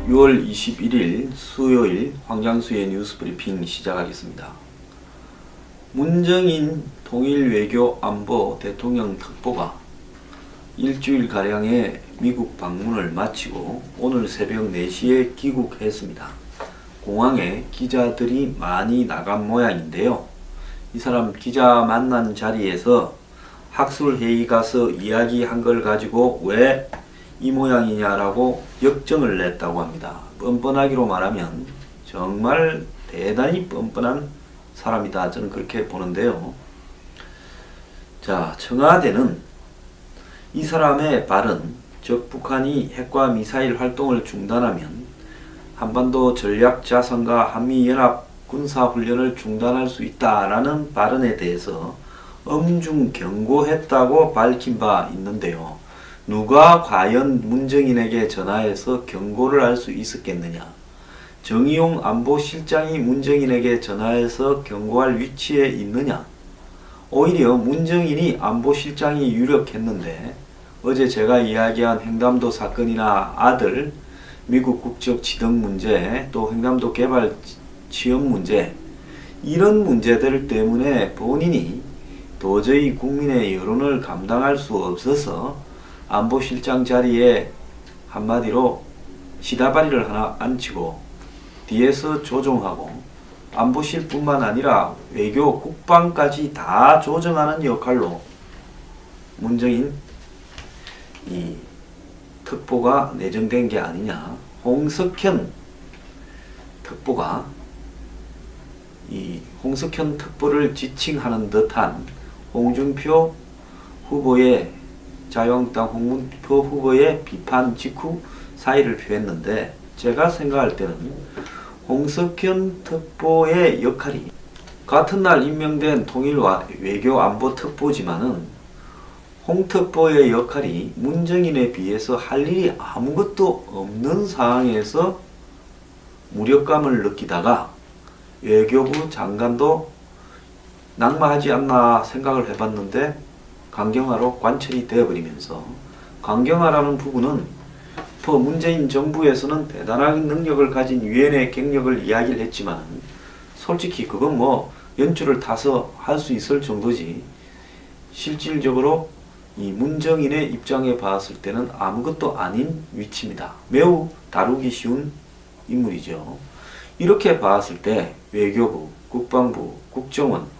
6월 21일 수요일 황장수의 뉴스브리핑 시작하겠습니다. 문정인 통일외교안보 대통령 특보가 일주일가량의 미국 방문을 마치고 오늘 새벽 4시에 귀국했습니다. 공항에 기자들이 많이 나간 모양인데요. 이 사람 기자 만난 자리에서 학술회의 가서 이야기한 걸 가지고 왜 이 모양이냐라고 역정을 냈다고 합니다. 뻔뻔하기로 말하면 정말 대단히 뻔뻔한 사람이다. 저는 그렇게 보는데요. 자, 청와대는 이 사람의 발언, 즉 북한이 핵과 미사일 활동을 중단하면 한반도 전략자산과 한미연합 군사훈련을 중단할 수 있다라는 발언에 대해서 엄중 경고했다고 밝힌 바 있는데요. 누가 과연 문정인에게 전화해서 경고를 할 수 있었겠느냐? 정의용 안보실장이 문정인에게 전화해서 경고할 위치에 있느냐? 오히려 문정인이 안보실장이 유력했는데 어제 제가 이야기한 횡담도 사건이나 아들 미국 국적 취득 문제, 또 횡담도 개발 취업 문제, 이런 문제들 때문에 본인이 도저히 국민의 여론을 감당할 수 없어서 안보실장 자리에 한마디로 시다바리를 하나 앉히고 뒤에서 조종하고 안보실 뿐만 아니라 외교 국방까지 다 조정하는 역할로 문정인 이 특보가 내정된 게 아니냐. 홍석현 특보가 이 홍석현 특보를 지칭하는 듯한 홍준표 후보의 자유한국당 홍준표 후보의 비판 직후 사의를 표했는데, 제가 생각할 때는 홍석현 특보의 역할이 같은 날 임명된 통일 외교 안보 특보지만은 홍 특보의 역할이 문정인에 비해서 할 일이 아무것도 없는 상황에서 무력감을 느끼다가 외교부 장관도 낙마하지 않나 생각을 해봤는데 강경화로 관철이 되어버리면서, 강경화라는 부분은 문재인 정부에서는 대단한 능력을 가진 유엔의 경력을 이야기를 했지만 솔직히 그건 연줄을 타서 할 수 있을 정도지, 실질적으로 이 문정인의 입장에 봤을 때는 아무것도 아닌 위치입니다. 매우 다루기 쉬운 인물이죠. 이렇게 봤을 때 외교부, 국방부, 국정원,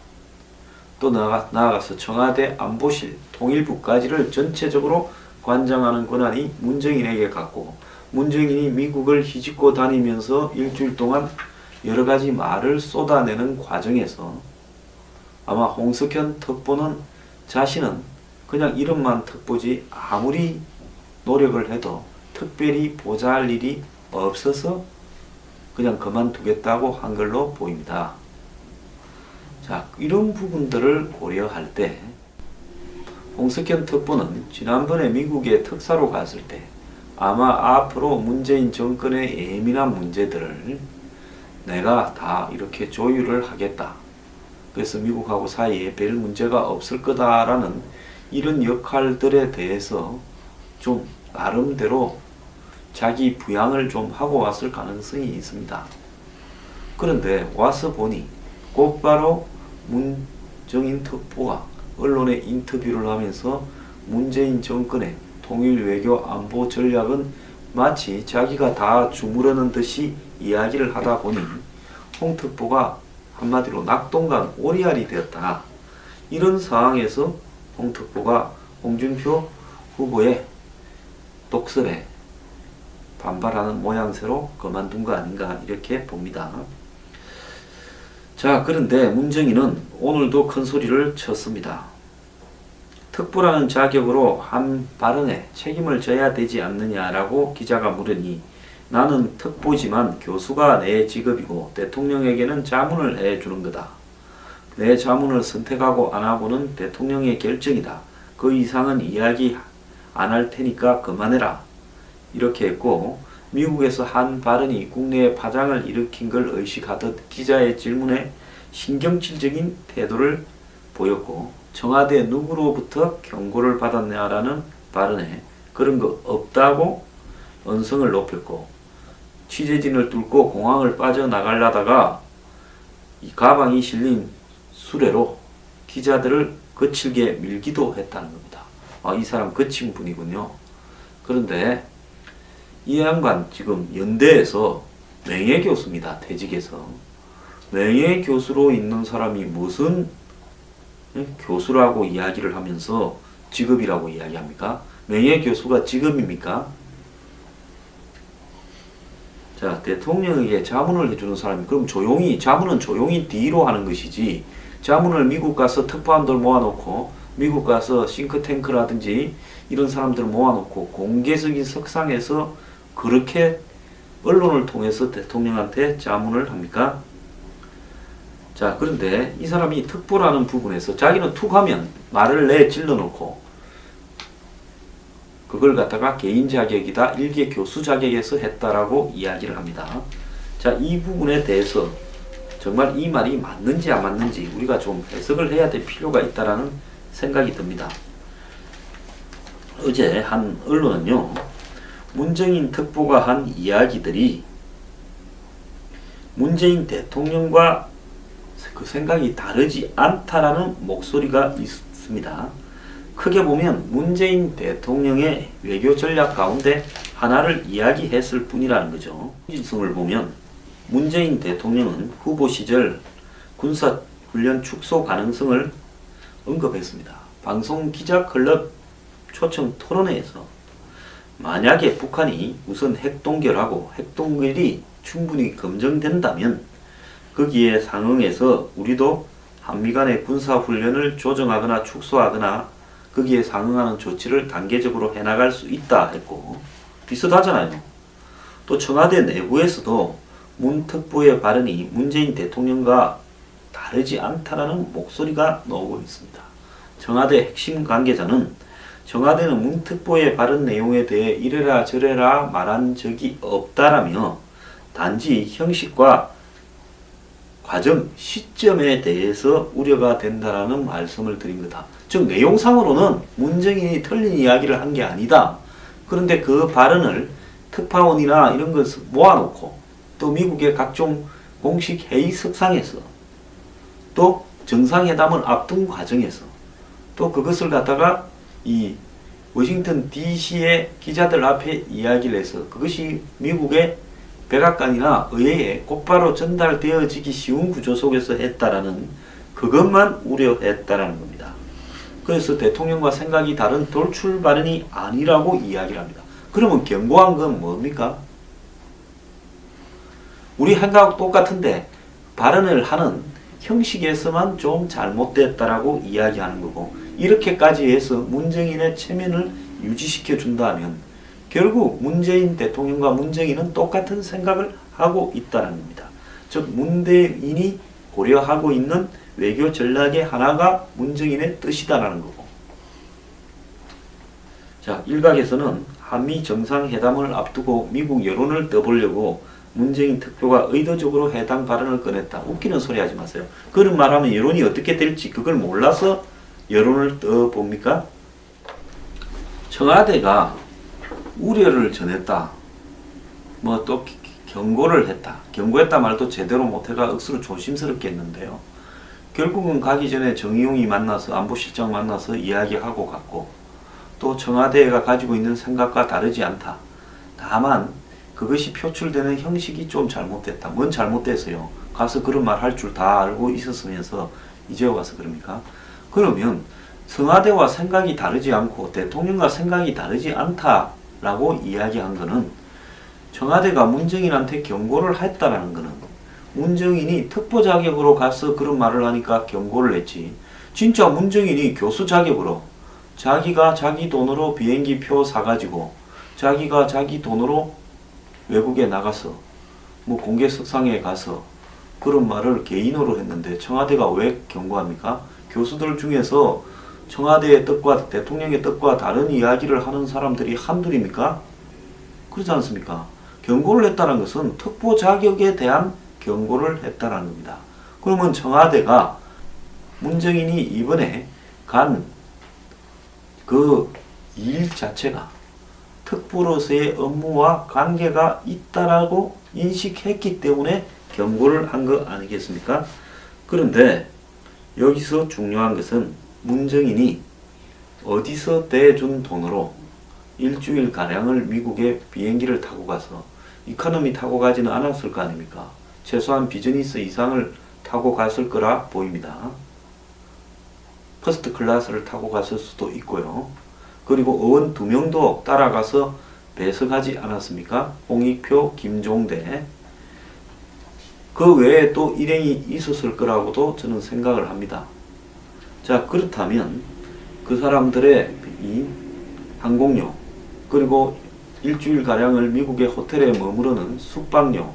또 나아가서 청와대 안보실, 통일부까지를 전체적으로 관장하는 권한이 문정인에게 갔고, 문정인이 미국을 휘짓고 다니면서 일주일 동안 여러가지 말을 쏟아내는 과정에서 아마 홍석현 특보는 자신은 그냥 이름만 특보지 아무리 노력을 해도 특별히 보좌할 일이 없어서 그냥 그만두겠다고 한 걸로 보입니다. 자, 이런 부분들을 고려할 때 홍석현 특보는 지난번에 미국에 특사로 갔을 때 아마 앞으로 문재인 정권의 예민한 문제들을 내가 다 이렇게 조율을 하겠다, 그래서 미국하고 사이에 별 문제가 없을 거다라는 이런 역할들에 대해서 좀 나름대로 자기 부양을 좀 하고 왔을 가능성이 있습니다. 그런데 와서 보니 곧바로 문정인 특보가 언론에 인터뷰를 하면서 문재인 정권의 통일 외교 안보 전략은 마치 자기가 다 주무르는 듯이 이야기를 하다 보니 홍 특보가 한마디로 낙동강 오리알이 되었다. 이런 상황에서 홍 특보가 홍준표 후보의 독설에 반발하는 모양새로 그만둔 거 아닌가 이렇게 봅니다. 자, 그런데 문정인은 오늘도 큰 소리를 쳤습니다. 특보라는 자격으로 한 발언에 책임을 져야 되지 않느냐라고 기자가 물으니, 나는 특보지만 교수가 내 직업이고 대통령에게는 자문을 해주는 거다. 내 자문을 선택하고 안 하고는 대통령의 결정이다. 그 이상은 이야기 안 할 테니까 그만해라. 이렇게 했고, 미국에서 한 발언이 국내에 파장을 일으킨 걸 의식하듯 기자의 질문에 신경질적인 태도를 보였고, 청와대 누구로부터 경고를 받았냐라는 발언에 그런 거 없다고 언성을 높였고, 취재진을 뚫고 공항을 빠져나가려다가 이 가방이 실린 수레로 기자들을 거칠게 밀기도 했다는 겁니다. 이 사람 거친 분이군요. 그런데 이 양반 지금 연대에서 명예교수입니다. 퇴직해서. 명예교수로 있는 사람이 무슨 교수라고 이야기를 하면서 직업이라고 이야기합니까? 명예교수가 직업입니까? 자, 대통령에게 자문을 해주는 사람이 그럼 자문은 조용히 뒤로 하는 것이지, 자문을 미국 가서 특파원들 모아놓고 미국 가서 싱크탱크라든지 이런 사람들 모아놓고 공개적인 석상에서 그렇게 언론을 통해서 대통령한테 자문을 합니까? 자, 그런데 이 사람이 특보라는 부분에서 자기는 툭 하면 말을 내질러 놓고 그걸 갖다가 개인 자격이다, 일개 교수 자격에서 했다라고 이야기를 합니다. 자, 이 부분에 대해서 정말 이 말이 맞는지 안 맞는지 우리가 좀 해석을 해야 될 필요가 있다라는 생각이 듭니다. 어제 한 언론은요, 문정인 특보가 한 이야기들이 문재인 대통령과 그 생각이 다르지 않다라는 목소리가 있습니다. 크게 보면 문재인 대통령의 외교 전략 가운데 하나를 이야기했을 뿐이라는 거죠. 진성을 보면 문재인 대통령은 후보 시절 군사훈련 축소 가능성을 언급했습니다. 방송기자클럽 초청 토론회에서 만약에 북한이 우선 핵동결하고 핵동결이 충분히 검증된다면 거기에 상응해서 우리도 한미 간의 군사훈련을 조정하거나 축소하거나 거기에 상응하는 조치를 단계적으로 해나갈 수 있다 했고, 비슷하잖아요. 또 청와대 내부에서도 문 특보의 발언이 문재인 대통령과 다르지 않다라는 목소리가 나오고 있습니다. 청와대 핵심 관계자는 청와대는 문 특보의 발언 내용에 대해 이래라 저래라 말한 적이 없다라며 단지 형식과 과정, 시점에 대해서 우려가 된다라는 말씀을 드린 거다. 즉 내용상으로는 문정인이 틀린 이야기를 한 게 아니다. 그런데 그 발언을 특파원이나 이런 것을 모아놓고 또 미국의 각종 공식 회의 석상에서 또 정상회담을 앞둔 과정에서 또 그것을 갖다가 이 워싱턴 DC의 기자들 앞에 이야기를 해서 그것이 미국의 백악관이나 의회에 곧바로 전달되어지기 쉬운 구조 속에서 했다라는 그것만 우려했다라는 겁니다. 그래서 대통령과 생각이 다른 돌출 발언이 아니라고 이야기를 합니다. 그러면 경고한 건 뭡니까? 우리 생각 똑같은데 발언을 하는 형식에서만 좀 잘못됐다라고 이야기하는 거고, 이렇게까지 해서 문정인의 체면을 유지시켜 준다면 결국 문재인 대통령과 문정인은 똑같은 생각을 하고 있다는 겁니다. 즉 문대인이 고려하고 있는 외교 전략의 하나가 문정인의 뜻이다라는 거고. 자, 일각에서는 한미 정상회담을 앞두고 미국 여론을 떠보려고 문재인 특보가 의도적으로 해당 발언을 꺼냈다. 웃기는 소리 하지 마세요. 그런 말하면 여론이 어떻게 될지 그걸 몰라서 여론을 떠봅니까? 청와대가 우려를 전했다. 뭐 또 경고를 했다. 경고했다 말도 제대로 못해가 억수로 조심스럽게 했는데요. 결국은 가기 전에 정의용이 만나서 안보실장 만나서 이야기하고 갔고, 또 청와대가 가지고 있는 생각과 다르지 않다. 다만 그것이 표출되는 형식이 좀 잘못됐다. 뭔 잘못돼서요? 가서 그런 말 할 줄 다 알고 있었으면서 이제 와서 그럽니까? 그러면 청와대와 생각이 다르지 않고 대통령과 생각이 다르지 않다라고 이야기한 거는 청와대가 문정인한테 경고를 했다라는 거는 문정인이 특보 자격으로 가서 그런 말을 하니까 경고를 했지, 진짜 문정인이 교수 자격으로 자기가 자기 돈으로 비행기 표 사가지고 자기가 자기 돈으로 외국에 나가서 뭐 공개 석상에 가서 그런 말을 개인으로 했는데 청와대가 왜 경고합니까? 교수들 중에서 청와대의 뜻과 대통령의 뜻과 다른 이야기를 하는 사람들이 한둘입니까? 그렇지 않습니까? 경고를 했다는 것은 특보 자격에 대한 경고를 했다는 겁니다. 그러면 청와대가 문정인이 이번에 간 그 일 자체가 특보로서의 업무와 관계가 있다라고 인식했기 때문에 경고를 한 거 아니겠습니까? 그런데 여기서 중요한 것은 문정인이 어디서 대준 돈으로 일주일 가량을 미국에 비행기를 타고 가서 이코노미 타고 가지는 않았을 거 아닙니까? 최소한 비즈니스 이상을 타고 갔을 거라 보입니다. 퍼스트 클래스를 타고 갔을 수도 있고요. 그리고 의원 2명도 따라가서 배석하지 않았습니까? 홍익표, 김종대. 그 외에 또 일행이 있었을 거라고도 저는 생각을 합니다. 자, 그렇다면 그 사람들의 이 항공료, 그리고 일주일가량을 미국의 호텔에 머무르는 숙박료,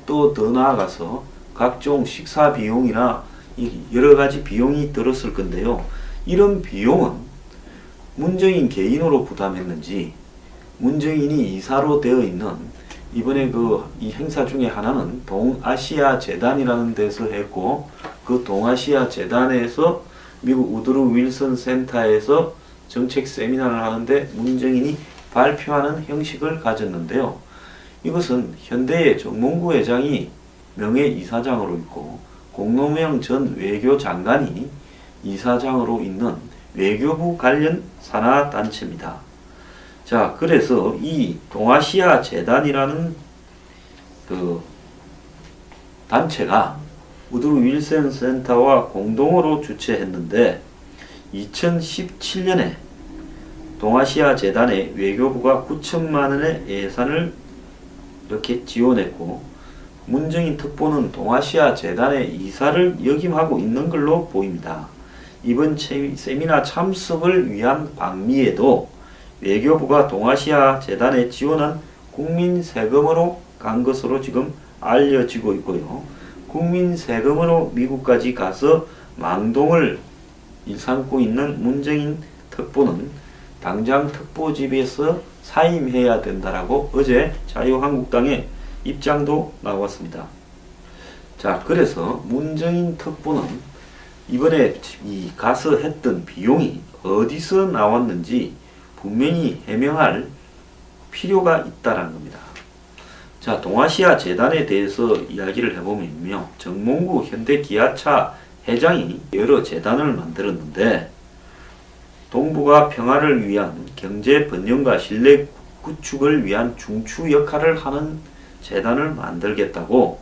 또 더 나아가서 각종 식사 비용이나 여러가지 비용이 들었을 건데요. 이런 비용은 문정인 개인으로 부담했는지, 문정인이 이사로 되어 있는 이번에 이 행사 중에 하나는 동아시아 재단이라는 데서 했고, 그 동아시아 재단에서 미국 우드로 윌슨 센터에서 정책 세미나를 하는데 문정인이 발표하는 형식을 가졌는데요. 이것은 현대의 정몽구 회장이 명예이사장으로 있고 공노명 전 외교장관이 이사장으로 있는 외교부 관련 산하단체입니다. 자, 그래서 이 동아시아 재단이라는 그 단체가 우드로 윌슨 센터와 공동으로 주최했는데 2017년에 동아시아 재단에 외교부가 9천만 원의 예산을 이렇게 지원했고, 문정인 특보는 동아시아 재단의 이사를 역임하고 있는 걸로 보입니다. 이번 세미나 참석을 위한 방미에도 외교부가 동아시아 재단에 지원한 국민 세금으로 간 것으로 지금 알려지고 있고요. 국민 세금으로 미국까지 가서 망동을 일삼고 있는 문정인 특보는 당장 특보집에서 사임해야 된다라고 어제 자유한국당의 입장도 나왔습니다. 자, 그래서 문정인 특보는 이번에 가서 했던 비용이 어디서 나왔는지 분명히 해명할 필요가 있다는 겁니다. 자, 동아시아 재단에 대해서 이야기를 해보면요. 정몽구 현대기아차 회장이 여러 재단을 만들었는데 동북아 평화를 위한 경제 번영과 신뢰 구축을 위한 중추 역할을 하는 재단을 만들겠다고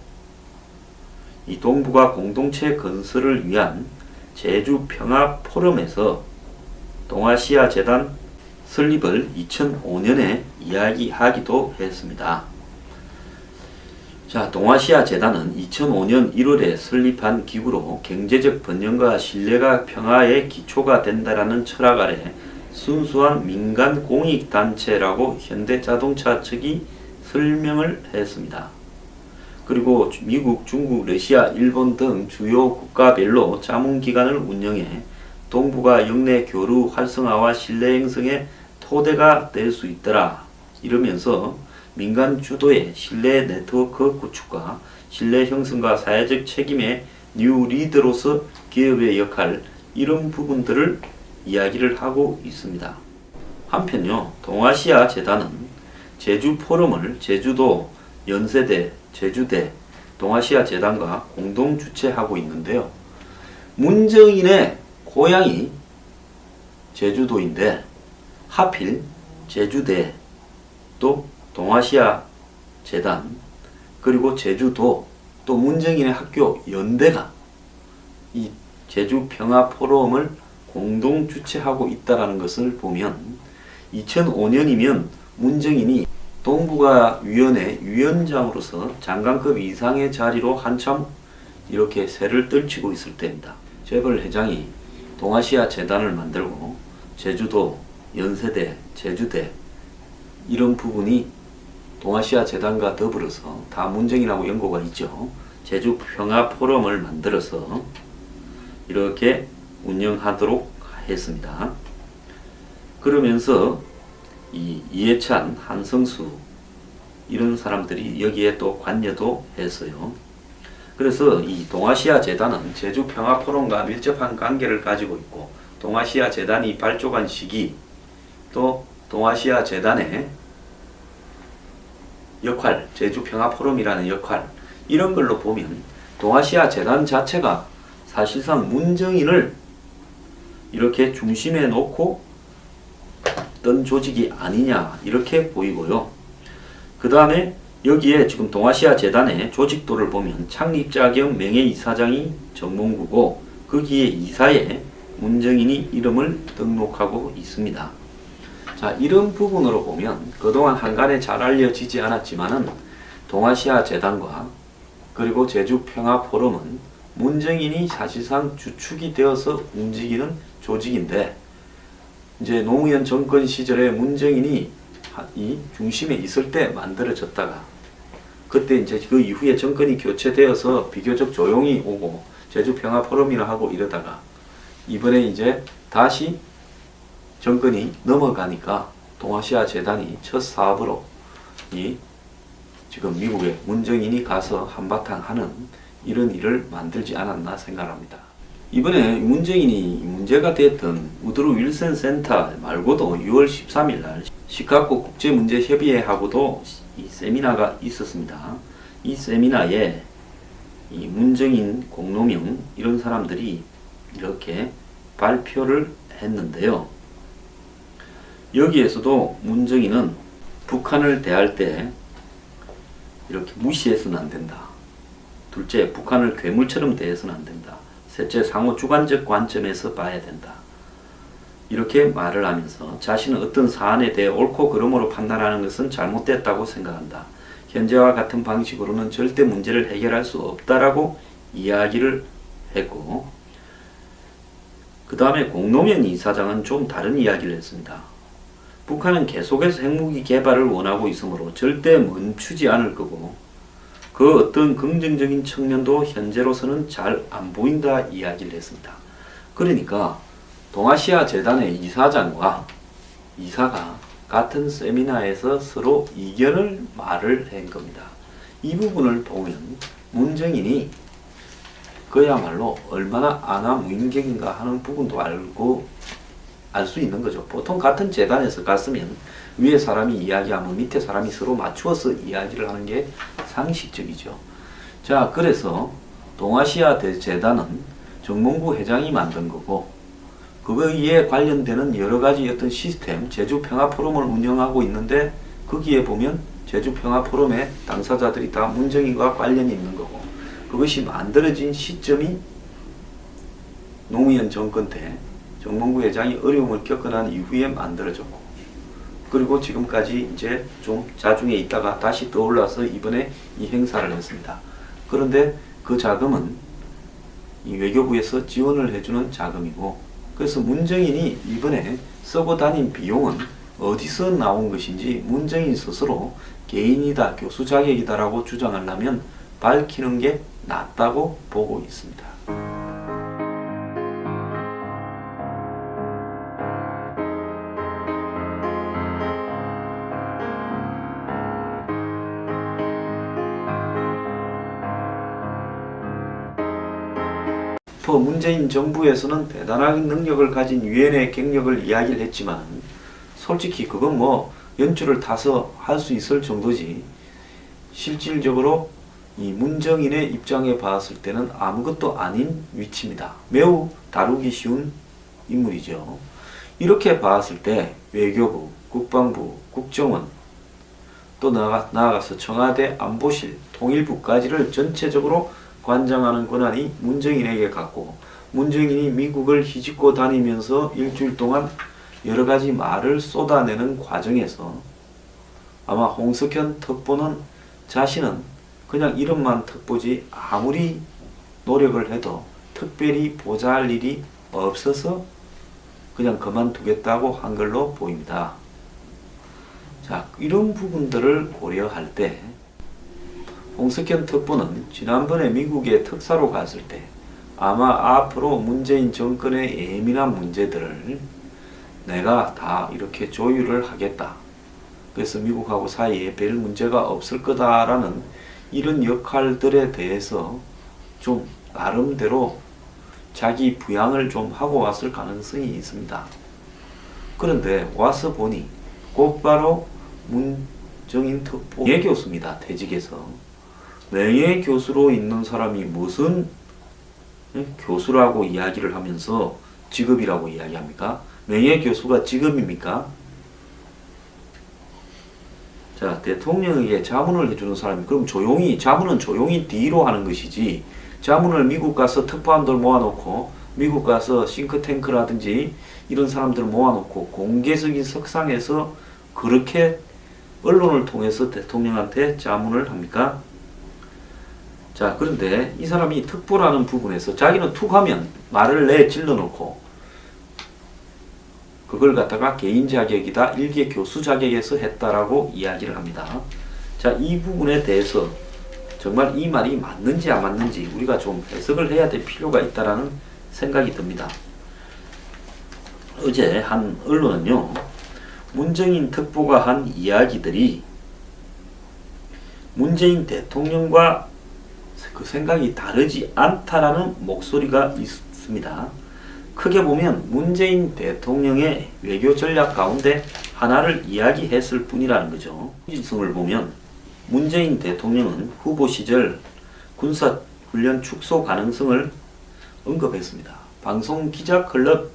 이 동북아 공동체 건설을 위한 제주 평화 포럼에서 동아시아 재단 설립을 2005년에 이야기하기도 했습니다. 자, 동아시아 재단은 2005년 1월에 설립한 기구로 경제적 번영과 신뢰가 평화의 기초가 된다라는 철학 아래 순수한 민간 공익단체라고 현대자동차 측이 설명을 했습니다. 그리고 미국, 중국, 러시아, 일본 등 주요 국가별로 자문기관을 운영해 동북아 영내 교류 활성화와 신뢰 형성의 토대가 될 수 있더라 이러면서 민간 주도의 신뢰 네트워크 구축과 신뢰 형성과 사회적 책임의 뉴 리더로서 기업의 역할, 이런 부분들을 이야기를 하고 있습니다. 한편요, 동아시아 재단은 제주 포럼을 제주도, 연세대, 제주대, 동아시아 재단과 공동 주최하고 있는데요. 문정인의 고향이 제주도인데 하필 제주대, 또 동아시아 재단, 그리고 제주도, 또 문정인의 학교 연대가 이 제주 평화 포럼을 공동 주최하고 있다는 것을 보면 2005년이면 문정인이 동북아 위원회 위원장으로서 장관급 이상의 자리로 한참 이렇게 새를 떨치고 있을 때입니다. 재벌 회장이 동아시아 재단을 만들고 제주도, 연세대, 제주대 이런 부분이 동아시아 재단과 더불어서 다 문정인하고 연고가 있죠. 제주 평화 포럼을 만들어서 이렇게 운영하도록 했습니다. 그러면서 이해찬, 한성수 이런 사람들이 여기에 또 관여도 했어요. 그래서 이 동아시아 재단은 제주 평화 포럼과 밀접한 관계를 가지고 있고 동아시아 재단이 발족한 시기, 또 동아시아 재단의 역할, 제주평화포럼이라는 역할, 이런 걸로 보면 동아시아 재단 자체가 사실상 문정인을 이렇게 중심에 놓고 떤 조직이 아니냐 이렇게 보이고요. 그 다음에 여기에 지금 동아시아 재단의 조직도를 보면 창립자 겸 명예이사장이 정몽구고 거기에 이사에 문정인이 이름을 등록하고 있습니다. 자, 이런 부분으로 보면 그동안 한간에 잘 알려지지 않았지만은 동아시아 재단과 그리고 제주평화포럼은 문정인이 사실상 주축이 되어서 움직이는 조직인데, 이제 노무현 정권 시절에 문정인이 이 중심에 있을 때 만들어졌다가 그때 이제 그 이후에 정권이 교체되어서 비교적 조용히 오고 제주평화포럼이라 하고 이러다가 이번에 이제 다시 정권이 넘어가니까 동아시아 재단이 첫 사업으로 이 지금 미국에 문정인이 가서 한바탕 하는 이런 일을 만들지 않았나 생각합니다. 이번에 문정인이 문제가 됐던 우드로 윌슨 센터 말고도 6월 13일 날 시카고 국제문제협의회하고도 이 세미나가 있었습니다. 이 세미나에 이 문정인, 공노명 이런 사람들이 이렇게 발표를 했는데요. 여기에서도 문정인은 북한을 대할 때 이렇게 무시해서는 안 된다. 둘째, 북한을 괴물처럼 대해서는 안 된다. 셋째, 상호 주관적 관점에서 봐야 된다. 이렇게 말을 하면서 자신은 어떤 사안에 대해 옳고 그름으로 판단하는 것은 잘못됐다고 생각한다. 현재와 같은 방식으로는 절대 문제를 해결할 수 없다라고 이야기를 했고, 그 다음에 공노면 이사장은 좀 다른 이야기를 했습니다. 북한은 계속해서 핵무기 개발을 원하고 있으므로 절대 멈추지 않을 거고 그 어떤 긍정적인 측면도 현재로서는 잘 안 보인다 이야기를 했습니다. 그러니까 동아시아 재단의 이사장과 이사가 같은 세미나에서 서로 이견을 말을 한 겁니다. 이 부분을 보면 문정인이 그야말로 얼마나 안하무인격인가 하는 부분도 알고 알 수 있는 거죠. 보통 같은 재단에서 갔으면 위에 사람이 이야기하면 밑에 사람이 서로 맞추어서 이야기를 하는 게 상식적이죠. 자, 그래서 동아시아 재단은 정몽구 회장이 만든 거고 그거에 관련되는 여러 가지 어떤 시스템, 제주평화포럼을 운영하고 있는데 거기에 보면 제주평화포럼의 당사자들이 다 문정인과 관련이 있는 거고 그것이 만들어진 시점이 노무현 정권 때 정몽구 회장이 어려움을 겪어난 이후에 만들어졌고 그리고 지금까지 이제 좀 자중에 있다가 다시 떠올라서 이번에 이 행사를 했습니다. 그런데 그 자금은 이 외교부에서 지원을 해주는 자금이고 그래서 문정인이 이번에 쓰고 다닌 비용은 어디서 나온 것인지 문정인 스스로 개인이다, 교수 자격이다라고 주장하려면 밝히는 게 낫다고 보고 있습니다. 문재인 정부에서는 대단한 능력을 가진 유엔의 경력을 이야기를 했지만 솔직히 그건 뭐 연줄을 타서 할 수 있을 정도지 실질적으로 이 문정인의 입장에 봤을 때는 아무것도 아닌 위치입니다. 매우 다루기 쉬운 인물이죠. 이렇게 봤을 때 외교부, 국방부, 국정원 또 나아가서 청와대 안보실, 통일부까지를 전체적으로 관장하는 권한이 문정인에게 갔고 문정인이 미국을 휘짓고 다니면서 일주일 동안 여러가지 말을 쏟아내는 과정에서 아마 홍석현 특보는 자신은 그냥 이름만 특보지 아무리 노력을 해도 특별히 보좌할 일이 없어서 그냥 그만두겠다고 한 걸로 보입니다. 자, 이런 부분들을 고려할 때 홍석현 특보는 지난번에 미국에 특사로 갔을 때 아마 앞으로 문재인 정권의 예민한 문제들을 내가 다 이렇게 조율을 하겠다. 그래서 미국하고 사이에 별 문제가 없을 거다라는 이런 역할들에 대해서 좀 나름대로 자기 부양을 좀 하고 왔을 가능성이 있습니다. 그런데 와서 보니 곧바로 문정인 특보 명예교수입니다. 퇴직해서. 명예교수로 있는 사람이 무슨 교수라고 이야기를 하면서 직업이라고 이야기합니까? 명예교수가 직업입니까? 자, 대통령에게 자문을 해주는 사람이 그럼 자문은 조용히 뒤로 하는 것이지, 자문을 미국 가서 특보함들 모아놓고 미국 가서 싱크탱크라든지 이런 사람들 모아놓고 공개적인 석상에서 그렇게 언론을 통해서 대통령한테 자문을 합니까? 자, 그런데 이 사람이 특보라는 부분에서 자기는 툭 하면 말을 내질러 놓고 그걸 갖다가 개인 자격이다, 일개 교수 자격에서 했다라고 이야기를 합니다. 자, 이 부분에 대해서 정말 이 말이 맞는지 안 맞는지 우리가 좀 해석을 해야 될 필요가 있다라는 생각이 듭니다. 어제 한 언론은요, 문정인 특보가 한 이야기들이 문재인 대통령과 그 생각이 다르지 않다라는 목소리가 있습니다. 크게 보면 문재인 대통령의 외교 전략 가운데 하나를 이야기했을 뿐이라는 거죠. 지성을 보면 문재인 대통령은 후보 시절 군사훈련 축소 가능성을 언급했습니다. 방송 기자 클럽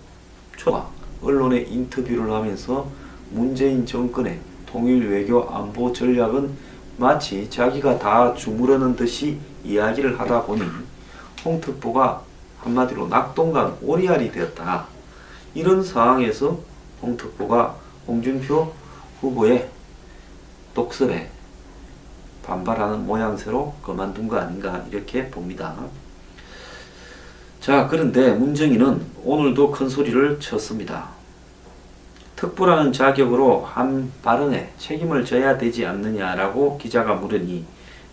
초과 언론에 인터뷰를 하면서 문재인 정권의 통일 외교 안보 전략은 마치 자기가 다 주무르는 듯이 이야기를 하다 보니 홍 특보가 한마디로 낙동강 오리알이 되었다. 이런 상황에서 홍 특보가 홍준표 후보의 독설에 반발하는 모양새로 그만둔 거 아닌가 이렇게 봅니다. 자, 그런데 문정인은 오늘도 큰 소리를 쳤습니다. 특보라는 자격으로 한 발언에 책임을 져야 되지 않느냐라고 기자가 물으니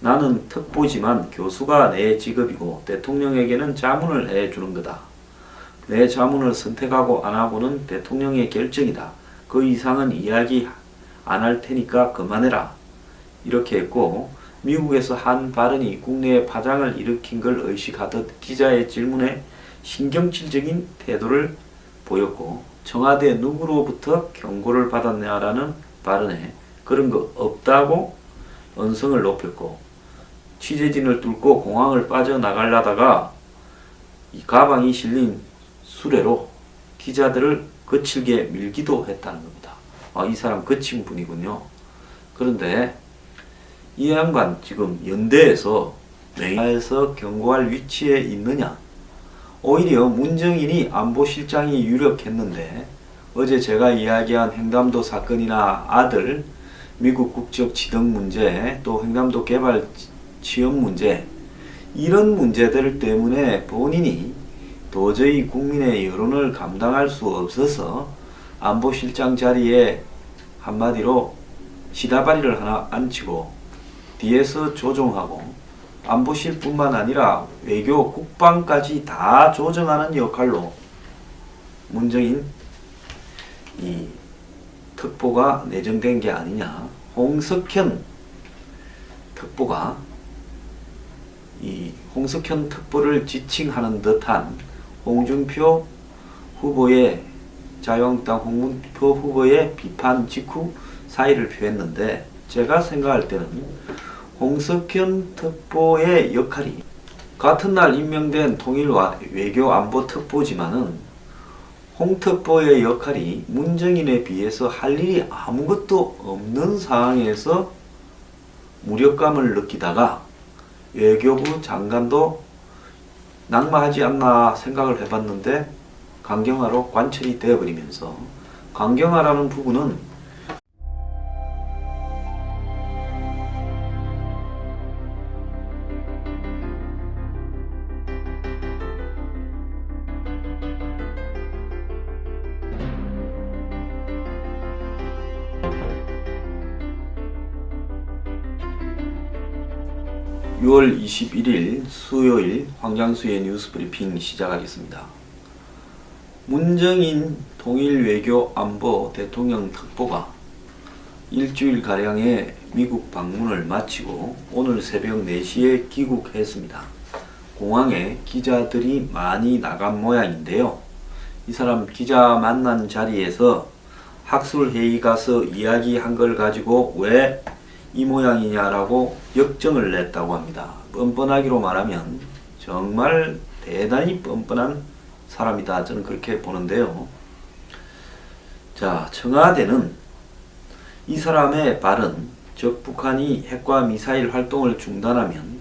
나는 특보지만 교수가 내 직업이고 대통령에게는 자문을 해주는 거다. 내 자문을 선택하고 안 하고는 대통령의 결정이다. 그 이상은 이야기 안 할 테니까 그만해라. 이렇게 했고, 미국에서 한 발언이 국내에 파장을 일으킨 걸 의식하듯 기자의 질문에 신경질적인 태도를 보였고, 청와대 누구로부터 경고를 받았냐라는 발언에 그런 거 없다고 언성을 높였고, 취재진을 뚫고 공항을 빠져나가려다가 이 가방이 실린 수레로 기자들을 거칠게 밀기도 했다는 겁니다. 이 사람 거친 분이군요. 그런데 이 양반 지금 연대에서 명예에서 경고할 위치에 있느냐? 오히려 문정인이 안보실장이 유력했는데 어제 제가 이야기한 횡담도 사건이나 아들 미국 국적 취득 문제, 또 횡담도 개발 취업 문제, 이런 문제들 때문에 본인이 도저히 국민의 여론을 감당할 수 없어서 안보실장 자리에 한마디로 시다바리를 하나 앉히고 뒤에서 조종하고 안보실뿐만 아니라 외교 국방까지 다 조정하는 역할로 문정인 이 특보가 내정된 게 아니냐. 홍석현 특보가 이 홍석현 특보를 지칭하는 듯한 홍준표 후보의 자유한국당 홍준표 후보의 비판 직후 사의를 표했는데, 제가 생각할 때는 홍석현 특보의 역할이 같은 날 임명된 통일 외교 안보 특보지만은 홍 특보의 역할이 문정인에 비해서 할 일이 아무것도 없는 상황에서 무력감을 느끼다가 외교부 장관도 낙마하지 않나 생각을 해봤는데 강경화로 관철이 되어버리면서, 강경화라는 부분은 6월 21일 수요일 황장수의 뉴스브리핑 시작하겠습니다. 문정인 통일외교안보 대통령 특보가 일주일가량의 미국 방문을 마치고 오늘 새벽 4시에 귀국했습니다. 공항에 기자들이 많이 나간 모양인데요. 이 사람 기자 만난 자리에서 학술회의 가서 이야기한 걸 가지고 왜 이 모양이냐라고 역정을 냈다고 합니다. 뻔뻔하기로 말하면 정말 대단히 뻔뻔한 사람이다. 저는 그렇게 보는데요. 자, 청와대는 이 사람의 발언, 즉 북한이 핵과 미사일 활동을 중단하면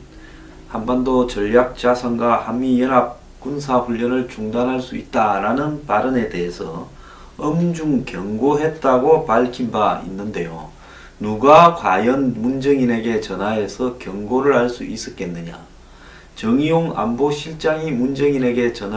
한반도 전략자산과 한미연합 군사훈련을 중단할 수 있다라는 발언에 대해서 엄중 경고했다고 밝힌 바 있는데요. 누가 과연 문정인에게 전화해서 경고를 할 수 있었겠느냐? 정의용 안보실장이 문정인에게 전화